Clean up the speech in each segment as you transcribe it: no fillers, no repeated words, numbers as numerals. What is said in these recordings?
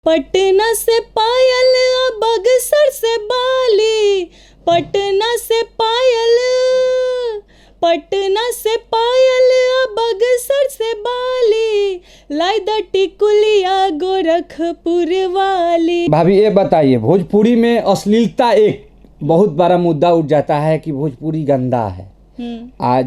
पटना से पायल बक्सर से बाली, पटना से पायल, पटना से पायल बक्सर से बाली, लाई द टिकुलिया गोरखपुर वाली। भाभी ये बताइए, भोजपुरी में अश्लीलता एक बहुत बड़ा मुद्दा उठ जाता है कि भोजपुरी गंदा है।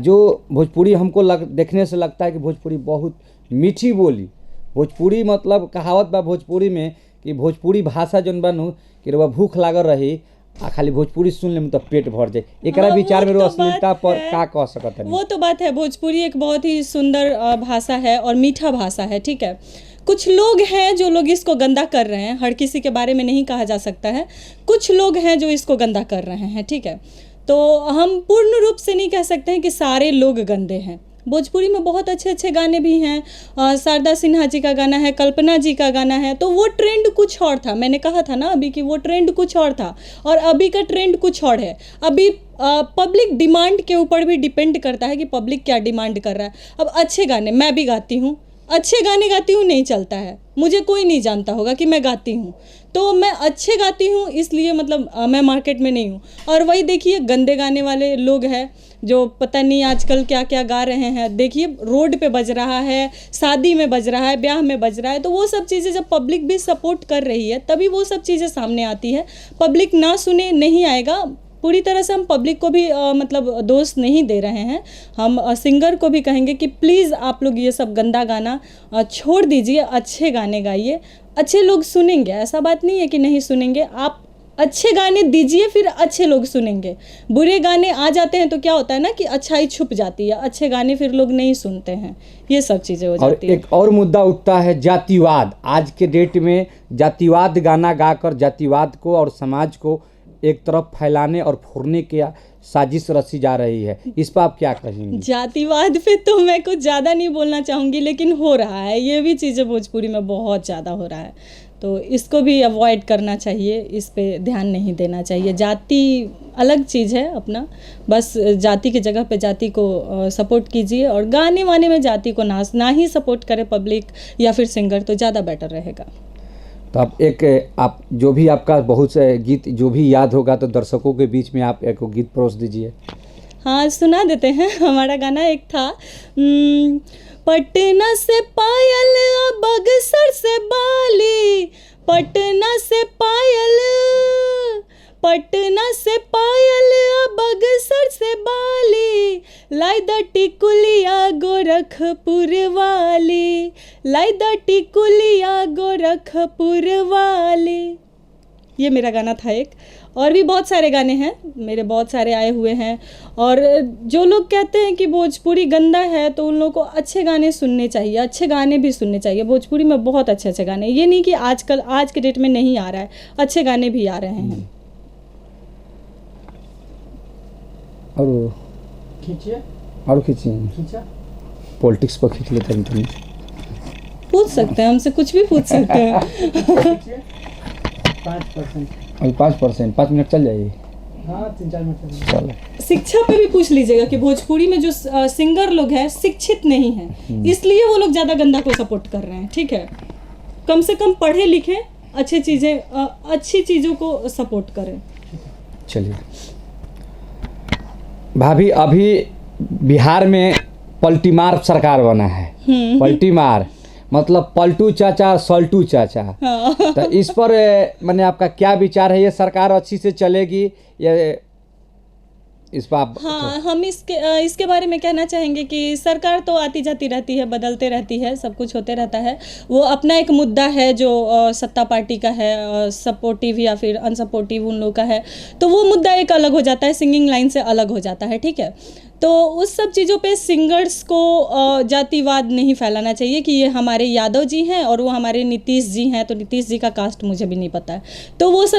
जो भोजपुरी हमको देखने से लगता है कि भोजपुरी बहुत मीठी बोली, भोजपुरी मतलब कहावत बा भोजपुरी में कि भोजपुरी भाषा जौन बनू कि रउआ भूख लागल रही आ खाली भोजपुरी सुन लेम तो पेट भर जाए। एकरा विचार में अश्लीलता पर का कह सकत है? वो तो बात है, भोजपुरी एक बहुत ही सुंदर भाषा है और मीठा भाषा है, ठीक है। कुछ लोग हैं जो लोग इसको गंदा कर रहे हैं, हर किसी के बारे में नहीं कहा जा सकता है। कुछ लोग हैं जो इसको गंदा कर रहे हैं, ठीक है। तो हम पूर्ण रूप से नहीं कह सकते हैं कि सारे लोग गंदे हैं। भोजपुरी में बहुत अच्छे अच्छे गाने भी हैं। शारदा सिन्हा जी का गाना है, कल्पना जी का गाना है। तो वो ट्रेंड कुछ और था, मैंने कहा था ना अभी कि वो ट्रेंड कुछ और था और अभी का ट्रेंड कुछ और है। अभी पब्लिक डिमांड के ऊपर भी डिपेंड करता है कि पब्लिक क्या डिमांड कर रहा है। अब अच्छे गाने मैं भी गाती हूँ, अच्छे गाने गाती हूँ, नहीं चलता है, मुझे कोई नहीं जानता होगा कि मैं गाती हूँ, तो मैं अच्छे गाती हूँ इसलिए मतलब मैं मार्केट में नहीं हूँ। और वही देखिए गंदे गाने वाले लोग हैं जो पता नहीं आजकल क्या क्या गा रहे हैं। देखिए रोड पे बज रहा है, शादी में बज रहा है, ब्याह में बज रहा है। तो वो सब चीज़ें जब पब्लिक भी सपोर्ट कर रही है तभी वो सब चीज़ें सामने आती है। पब्लिक ना सुने नहीं आएगा। पूरी तरह से हम पब्लिक को भी मतलब दोष नहीं दे रहे हैं। हम सिंगर को भी कहेंगे कि प्लीज़ आप लोग ये सब गंदा गाना छोड़ दीजिए, अच्छे गाने गाइए, अच्छे लोग सुनेंगे। ऐसा बात नहीं है कि नहीं सुनेंगे, आप अच्छे गाने दीजिए फिर अच्छे लोग सुनेंगे। बुरे गाने आ जाते हैं तो क्या होता है ना कि अच्छाई छुप जाती है, अच्छे गाने फिर लोग नहीं सुनते हैं, ये सब चीज़ें हो जाती है। एक और मुद्दा उठता है जातिवाद। आज के डेट में जातिवाद गाना गाकर जातिवाद को और समाज को एक तरफ फैलाने और फोड़ने की साजिश रची जा रही है, इस पर आप क्या कहेंगे? जातिवाद पे तो मैं कुछ ज़्यादा नहीं बोलना चाहूँगी, लेकिन हो रहा है ये भी चीज़ें भोजपुरी में बहुत ज़्यादा हो रहा है, तो इसको भी अवॉइड करना चाहिए, इस पे ध्यान नहीं देना चाहिए। जाति अलग चीज़ है अपना, बस जाति की जगह पे जाति को सपोर्ट कीजिए और गाने वाने में जाति को ना ही सपोर्ट करे पब्लिक या फिर सिंगर, तो ज़्यादा बेटर रहेगा। तो आप जो भी आपका बहुत से गीत जो भी याद होगा तो दर्शकों के बीच में आप एक गीत परोस दीजिए। हाँ सुना देते हैं। हमारा गाना एक था, पटना से पायल बक्सर से बाली, पटना से पायल, पटना से पायल बक्सर से बाली, लाई द टिकुलिया गोरखपुर वाली, लाई द टिकुलिया गोरखपुर वाली। ये मेरा गाना था एक। और भी बहुत सारे गाने हैं मेरे, बहुत सारे आए हुए हैं। और जो लोग कहते हैं कि भोजपुरी गंदा है तो उन लोगों को अच्छे गाने सुनने चाहिए, अच्छे गाने भी सुनने चाहिए। भोजपुरी में बहुत अच्छे अच्छे गाने, ये नहीं कि आजकल आज के डेट में नहीं आ रहा है, अच्छे गाने भी आ रहे हैं। और खींचिए, और खींचिए, पॉलिटिक्स पर खींच लेते हैं। पूछ सकते हैं हमसे, कुछ भी पूछ सकते हैं। 5%, 5 मिनट चल जाएगी। हाँ 3-4 मिनट चलो। शिक्षा पे भी पूछ लीजिएगा कि भोजपुरी में जो सिंगर लोग हैं शिक्षित नहीं हैं, इसलिए वो लोग ज़्यादा गंदा को सपोर्ट कर रहे हैं, ठीक है। कम से कम पढ़े लिखे, अच्छी चीज़ों को सपोर्ट करें। चलिए भाभी, अभी बिहार में पलटीमार सरकार बना है। पलटीमार मतलब पलटू चाचा सल्टू चाचा। हाँ। तो इस पर मैंने आपका क्या विचार है? ये सरकार अच्छी से चलेगी या इस पर आप? हाँ, हम इसके बारे में कहना चाहेंगे कि सरकार तो आती जाती रहती है, बदलते रहती है, सब कुछ होते रहता है। वो अपना एक मुद्दा है जो सत्ता पार्टी का है, सपोर्टिव या फिर अनसपोर्टिव उन लोग का है, तो वो मुद्दा एक अलग हो जाता है, सिंगिंग लाइन से अलग हो जाता है, ठीक है। तो उस सब चीज़ों पे सिंगर्स को जातिवाद नहीं फैलाना चाहिए कि ये हमारे यादव जी हैं और वो हमारे नीतीश जी हैं, तो नीतीश जी का कास्ट मुझे भी नहीं पता है, तो वो सब